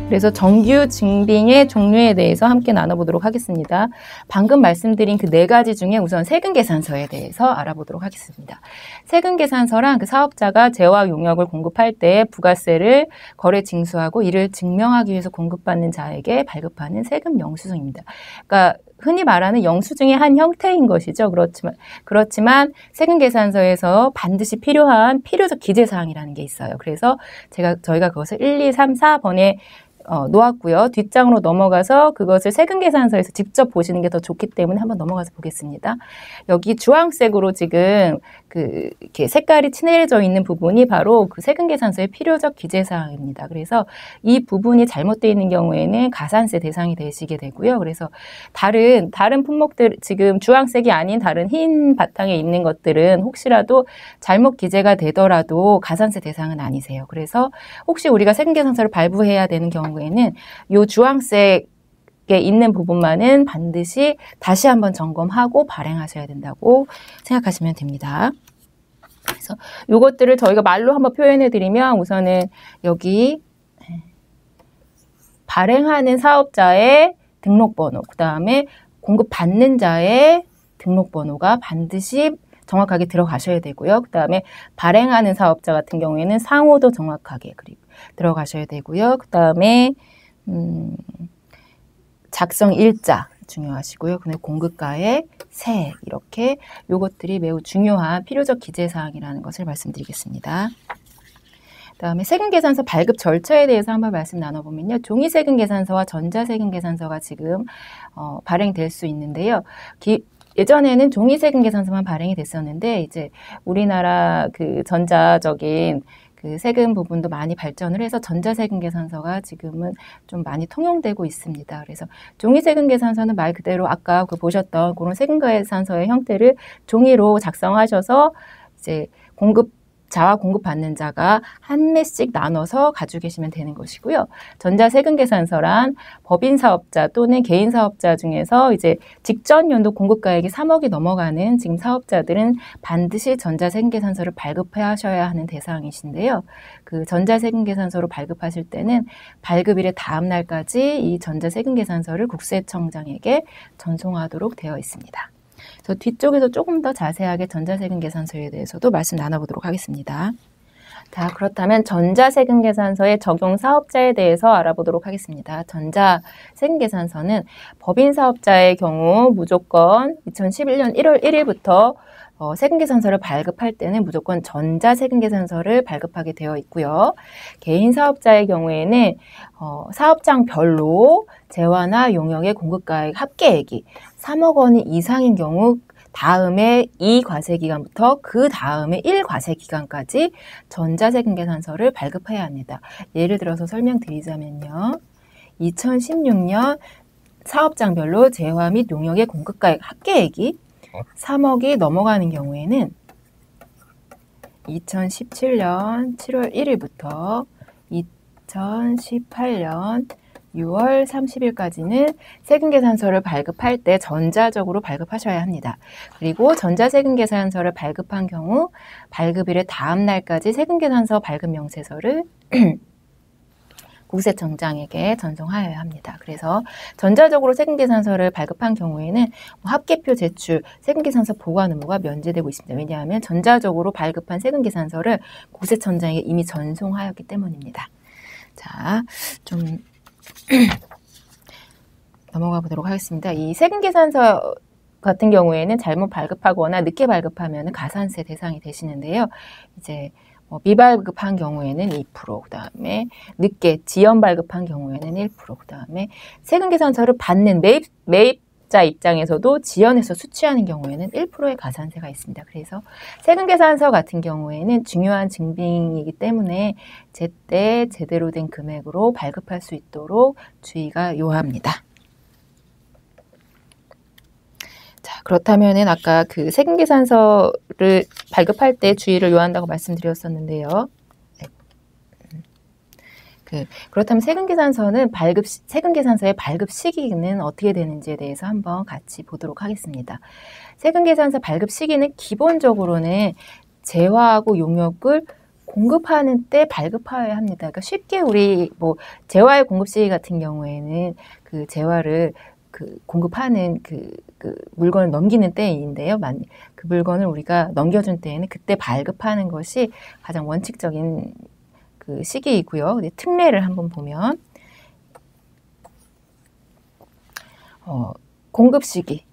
그래서 정규 증빙의 종류에 대해서 함께 나눠보도록 하겠습니다. 방금 말씀드린 그 4가지 중에 우선 세금계산서에 대해서 알아보도록 하겠습니다. 세금계산서란 그 사업자가 재화 용역을 공급할 때 부가세를 거래 징수하고 이를 증명하기 위해서 공급받는 자에게 발급하는 세금 영수증입니다. 그러니까 흔히 말하는 영수증의 한 형태인 것이죠. 그렇지만 세금계산서에서 반드시 필요한 필요적 기재사항이라는 게 있어요. 그래서 저희가 그것을 1, 2, 3, 4번에 놓았고요. 뒷장으로 넘어가서 그것을 세금계산서에서 직접 보시는 게 더 좋기 때문에 한번 넘어가서 보겠습니다. 여기 주황색으로 지금 이렇게 색깔이 칠해져 있는 부분이 바로 그 세금계산서의 필요적 기재사항입니다. 그래서 이 부분이 잘못되어 있는 경우에는 가산세 대상이 되시게 되고요. 그래서 다른 품목들, 지금 주황색이 아닌 다른 흰 바탕에 있는 것들은 혹시라도 잘못 기재가 되더라도 가산세 대상은 아니세요. 그래서 혹시 우리가 세금계산서를 발부해야 되는 경우에는 이 주황색 있는 부분만은 반드시 다시 한번 점검하고 발행하셔야 된다고 생각하시면 됩니다. 그래서 이것들을 저희가 말로 한번 표현해 드리면 우선은 여기 발행하는 사업자의 등록번호, 그 다음에 공급받는 자의 등록번호가 반드시 정확하게 들어가셔야 되고요. 그 다음에 발행하는 사업자 같은 경우에는 상호도 정확하게 들어가셔야 되고요. 그 다음에 작성 일자 중요하시고요. 근데 공급가의 세, 이렇게 요것들이 매우 중요한 필요적 기재사항이라는 것을 말씀드리겠습니다. 그다음에 세금계산서 발급 절차에 대해서 한번 말씀 나눠보면요. 종이세금계산서와 전자세금계산서가 지금 발행될 수 있는데요. 예전에는 종이세금계산서만 발행이 됐었는데 이제 우리나라 그 전자적인 그 세금 부분도 많이 발전을 해서 전자세금계산서가 지금은 좀 많이 통용되고 있습니다. 그래서 종이세금계산서는 말 그대로 아까 보셨던 그런 세금계산서의 형태를 종이로 작성하셔서 이제 자와 공급받는 자가 한 매씩 나눠서 가지고 계시면 되는 것이고요. 전자세금계산서란 법인사업자 또는 개인사업자 중에서 이제 직전 연도 공급가액이 3억이 넘어가는 지금 사업자들은 반드시 전자세금계산서를 발급하셔야 하는 대상이신데요. 그 전자세금계산서로 발급하실 때는 발급일의 다음 날까지 이 전자세금계산서를 국세청장에게 전송하도록 되어 있습니다. 그래서 뒤쪽에서 조금 더 자세하게 전자세금계산서에 대해서도 말씀 나눠보도록 하겠습니다. 자, 그렇다면 전자세금계산서의 적용 사업자에 대해서 알아보도록 하겠습니다. 전자세금계산서는 법인사업자의 경우 무조건 2011년 1월 1일부터 세금계산서를 발급할 때는 무조건 전자세금계산서를 발급하게 되어 있고요. 개인사업자의 경우에는 사업장별로 재화나 용역의 공급가액 합계액이 3억 원이 이상인 경우 다음에 2과세기간부터 그 다음에 1과세기간까지 전자세금계산서를 발급해야 합니다. 예를 들어서 설명드리자면요. 2016년 사업장별로 재화 및 용역의 공급가액 합계액이 3억이 넘어가는 경우에는 2017년 7월 1일부터 2018년 6월 30일까지는 세금계산서를 발급할 때 전자적으로 발급하셔야 합니다. 그리고 전자세금계산서를 발급한 경우 발급일의 다음 날까지 세금계산서 발급 명세서를 국세청장에게 전송하여야 합니다. 그래서 전자적으로 세금계산서를 발급한 경우에는 합계표 제출, 세금계산서 보관 의무가 면제되고 있습니다. 왜냐하면 전자적으로 발급한 세금계산서를 국세청장에게 이미 전송하였기 때문입니다. 자, 좀 넘어가 보도록 하겠습니다. 이 세금계산서 같은 경우에는 잘못 발급하거나 늦게 발급하면 가산세 대상이 되시는데요. 이제 미발급한 경우에는 2%, 그 다음에 늦게 지연 발급한 경우에는 1%, 그 다음에 세금계산서를 받는 매입자 입장에서도 지연해서 수취하는 경우에는 1%의 가산세가 있습니다. 그래서 세금계산서 같은 경우에는 중요한 증빙이기 때문에 제때 제대로 된 금액으로 발급할 수 있도록 주의가 요합니다. 자, 그렇다면은 아까 그 세금계산서를 발급할 때 주의를 요한다고 말씀드렸었는데요. 그렇다면 세금계산서의 발급 시기는 어떻게 되는지에 대해서 한번 같이 보도록 하겠습니다. 세금계산서 발급 시기는 기본적으로는 재화하고 용역을 공급하는 때 발급하여야 합니다. 그러니까 쉽게 우리 뭐 재화의 공급 시기 같은 경우에는 그 재화를 그 공급하는 그 물건을 넘기는 때인데요. 그 물건을 우리가 넘겨준 때에는 그때 발급하는 것이 가장 원칙적인 그 시기이고요. 특례를 한번 보면 공급 시기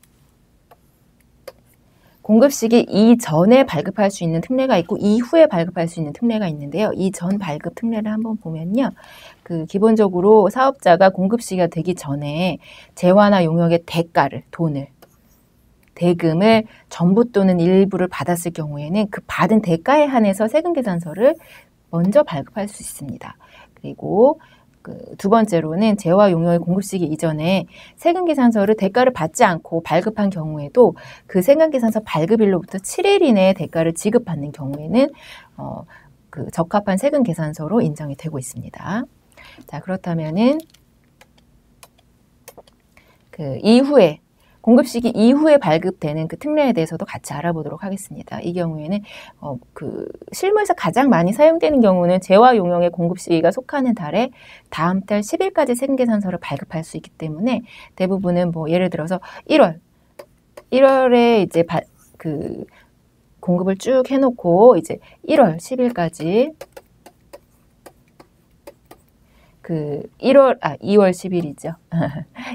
이전에 발급할 수 있는 특례가 있고 이후에 발급할 수 있는 특례가 있는데요. 이전 발급 특례를 한번 보면요. 그 기본적으로 사업자가 공급 시기가 되기 전에 재화나 용역의 대금을 전부 또는 일부를 받았을 경우에는 그 받은 대가에 한해서 세금계산서를 먼저 발급할 수 있습니다. 그리고 두 번째로는 재화 용역의 공급 시기 이전에 세금계산서를 대가를 받지 않고 발급한 경우에도 그 세금계산서 발급일로부터 7일 이내에 대가를 지급받는 경우에는 그 적합한 세금계산서로 인정이 되고 있습니다. 자, 그렇다면은 그 이후에 공급 시기 이후에 발급되는 그 특례에 대해서도 같이 알아보도록 하겠습니다. 이 경우에는 그 실무에서 가장 많이 사용되는 경우는 재화 용역의 공급 시기가 속하는 달에 다음 달 10일까지 세금계산서를 발급할 수 있기 때문에 대부분은 뭐 예를 들어서 1월에 이제 그 공급을 쭉 해놓고 이제 1월 10일까지 그 2월 10일이죠.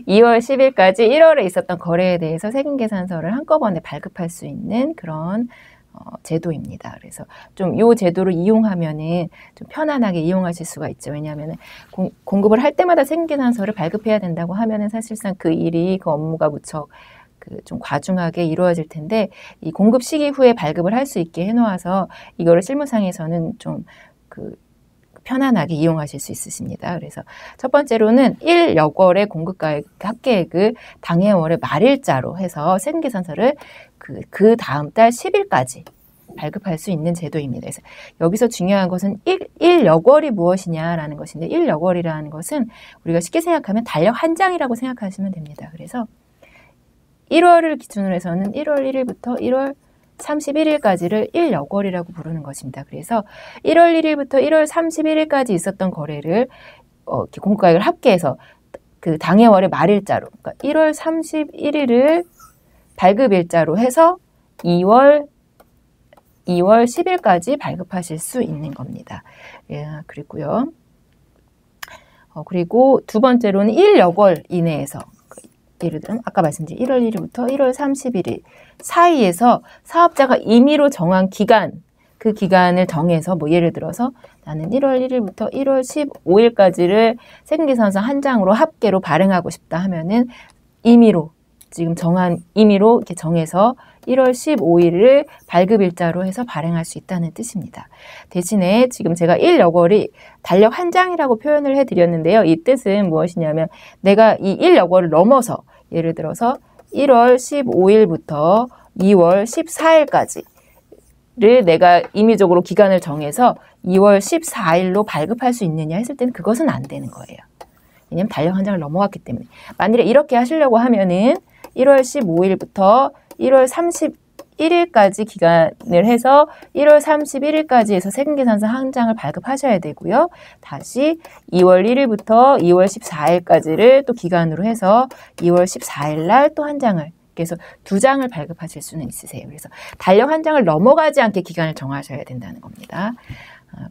2월 10일까지 1월에 있었던 거래에 대해서 세금계산서를 한꺼번에 발급할 수 있는 그런 제도입니다. 그래서 좀 이 제도를 이용하면은 좀 편안하게 이용하실 수가 있죠. 왜냐하면 공급을 할 때마다 세금계산서를 발급해야 된다고 하면은 사실상 그 일이 그 업무가 무척 좀 과중하게 이루어질 텐데 이 공급 시기 후에 발급을 할 수 있게 해놓아서 이거를 실무상에서는 좀 편안하게 이용하실 수 있으십니다. 그래서 첫 번째로는 1여월의 공급가액 합계액을 당해월의 말일자로 해서 세금계산서를 그 다음 달 10일까지 발급할 수 있는 제도입니다. 그래서 여기서 중요한 것은 1여월이 무엇이냐라는 것인데 1여월이라는 것은 우리가 쉽게 생각하면 달력 한 장이라고 생각하시면 됩니다. 그래서 1월을 기준으로 해서는 1월 1일부터 1월 31일까지를 1여월이라고 부르는 것입니다. 그래서 1월 1일부터 1월 31일까지 있었던 거래를 공급가액을 합계해서 그 당해월의 말일자로, 그러니까 1월 31일을 발급일자로 해서 2월 10일까지 발급하실 수 있는 겁니다. 예, 그리고요. 그리고 두 번째로는 1여월 이내에서 예를 들면 아까 말씀드린 1월 1일부터 1월 31일 사이에서 사업자가 임의로 정한 기간, 그 기간을 정해서 뭐 예를 들어서 나는 1월 1일부터 1월 15일까지를 세금계산서 한 장으로 합계로 발행하고 싶다 하면은 임의로 이렇게 정해서 1월 15일을 발급일자로 해서 발행할 수 있다는 뜻입니다. 대신에 지금 제가 1여월이 달력 한 장이라고 표현을 해드렸는데요. 이 뜻은 무엇이냐면 내가 이 1여월을 넘어서 예를 들어서 1월 15일부터 2월 14일까지를 내가 임의적으로 기간을 정해서 2월 14일로 발급할 수 있느냐 했을 때는 그것은 안 되는 거예요. 왜냐하면 달력 한 장을 넘어갔기 때문에. 만일에 이렇게 하시려고 하면은 1월 15일부터 1월 31일까지 기간을 해서 1월 31일까지 해서 세금계산서 한 장을 발급하셔야 되고요. 다시 2월 1일부터 2월 14일까지를 또 기간으로 해서 2월 14일 날 또 한 장을, 그래서 두 장을 발급하실 수는 있으세요. 그래서 달력 한 장을 넘어가지 않게 기간을 정하셔야 된다는 겁니다.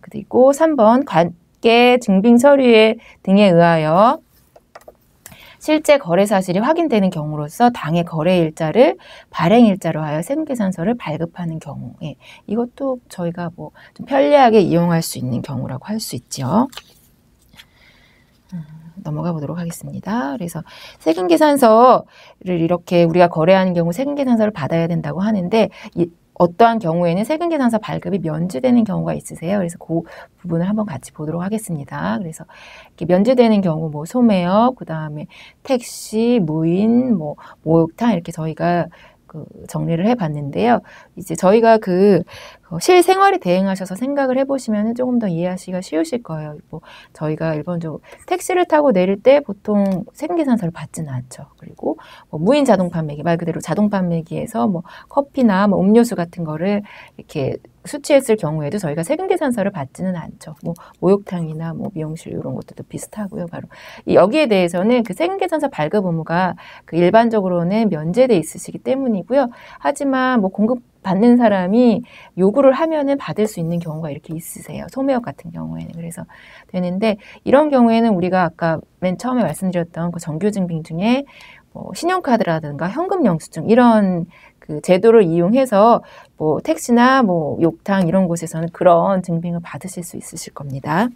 그리고 3번 관계 증빙 서류 등에 의하여 실제 거래 사실이 확인되는 경우로서 당해 거래일자를 발행일자로 하여 세금계산서를 발급하는 경우에 이것도 저희가 뭐 좀 편리하게 이용할 수 있는 경우라고 할 수 있죠. 넘어가 보도록 하겠습니다. 그래서 세금계산서를 이렇게 우리가 거래하는 경우 세금계산서를 받아야 된다고 하는데 어떠한 경우에는 세금계산서 발급이 면제되는 경우가 있으세요. 그래서 그 부분을 한번 같이 보도록 하겠습니다. 그래서 이렇게 면제되는 경우 뭐 소매업, 그 다음에 택시, 무인, 뭐 목욕탕 이렇게 저희가 정리를 해봤는데요. 이제 저희가 실생활에 대응하셔서 생각을 해보시면 조금 더 이해하시기가 쉬우실 거예요. 뭐 저희가 일반적으로 택시를 타고 내릴 때 보통 세금계산서를 받지는 않죠. 그리고 뭐 무인 자동 판매기, 말 그대로 자동 판매기에서 뭐 커피나 뭐 음료수 같은 거를 이렇게 수취했을 경우에도 저희가 세금계산서를 받지는 않죠. 뭐 목욕탕이나 뭐 미용실 이런 것들도 비슷하고요. 바로 여기에 대해서는 그 세금계산서 발급 의무가 그 일반적으로는 면제돼 있으시기 때문이고요. 하지만 뭐 공급 받는 사람이 요구를 하면은 받을 수 있는 경우가 이렇게 있으세요. 소매업 같은 경우에는. 그래서 되는데 이런 경우에는 우리가 아까 맨 처음에 말씀드렸던 그 정규증빙 중에 뭐 신용카드라든가 현금 영수증 이런 그 제도를 이용해서 뭐 택시나 뭐 욕탕 이런 곳에서는 그런 증빙을 받으실 수 있으실 겁니다.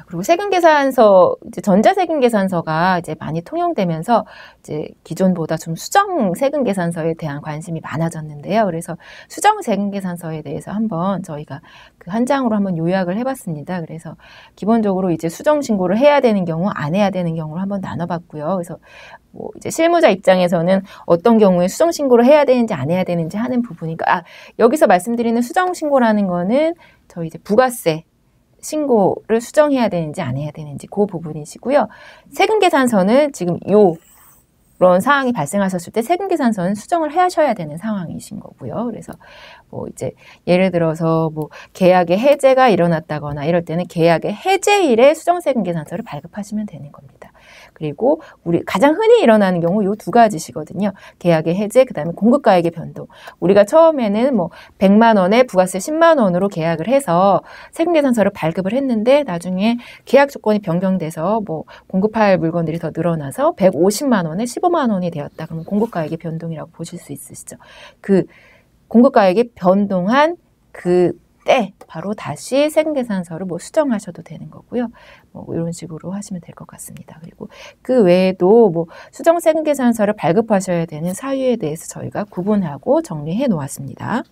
그리고 세금계산서, 이제 전자세금계산서가 이제 많이 통용되면서 이제 기존보다 좀 수정 세금계산서에 대한 관심이 많아졌는데요. 그래서 수정 세금계산서에 대해서 한번 저희가 그 한 장으로 한번 요약을 해봤습니다. 그래서 기본적으로 이제 수정 신고를 해야 되는 경우, 안 해야 되는 경우를 한번 나눠봤고요. 그래서 뭐 이제 실무자 입장에서는 어떤 경우에 수정 신고를 해야 되는지 안 해야 되는지 하는 부분이니까, 여기서 말씀드리는 수정 신고라는 거는 저희 이제 부가세 신고를 수정해야 되는지 안 해야 되는지 그 부분이시고요. 세금계산서는 지금 이런 상황이 발생하셨을 때 세금계산서는 수정을 하셔야 되는 상황이신 거고요. 그래서 뭐 이제 예를 들어서 뭐 계약의 해제가 일어났다거나 이럴 때는 계약의 해제일에 수정세금계산서를 발급하시면 되는 겁니다. 그리고 우리 가장 흔히 일어나는 경우 요 두 가지시거든요. 계약의 해제, 그 다음에 공급가액의 변동. 우리가 처음에는 뭐 100만 원에 부가세 10만 원으로 계약을 해서 세금계산서를 발급을 했는데 나중에 계약 조건이 변경돼서 뭐 공급할 물건들이 더 늘어나서 150만 원에 15만 원이 되었다. 그러면 공급가액의 변동이라고 보실 수 있으시죠. 그 공급가액이 변동한 그때 바로 다시 세금계산서를 뭐 수정하셔도 되는 거고요. 뭐 이런 식으로 하시면 될 것 같습니다. 그리고 그 외에도 뭐 수정 세금계산서를 발급하셔야 되는 사유에 대해서 저희가 구분하고 정리해 놓았습니다.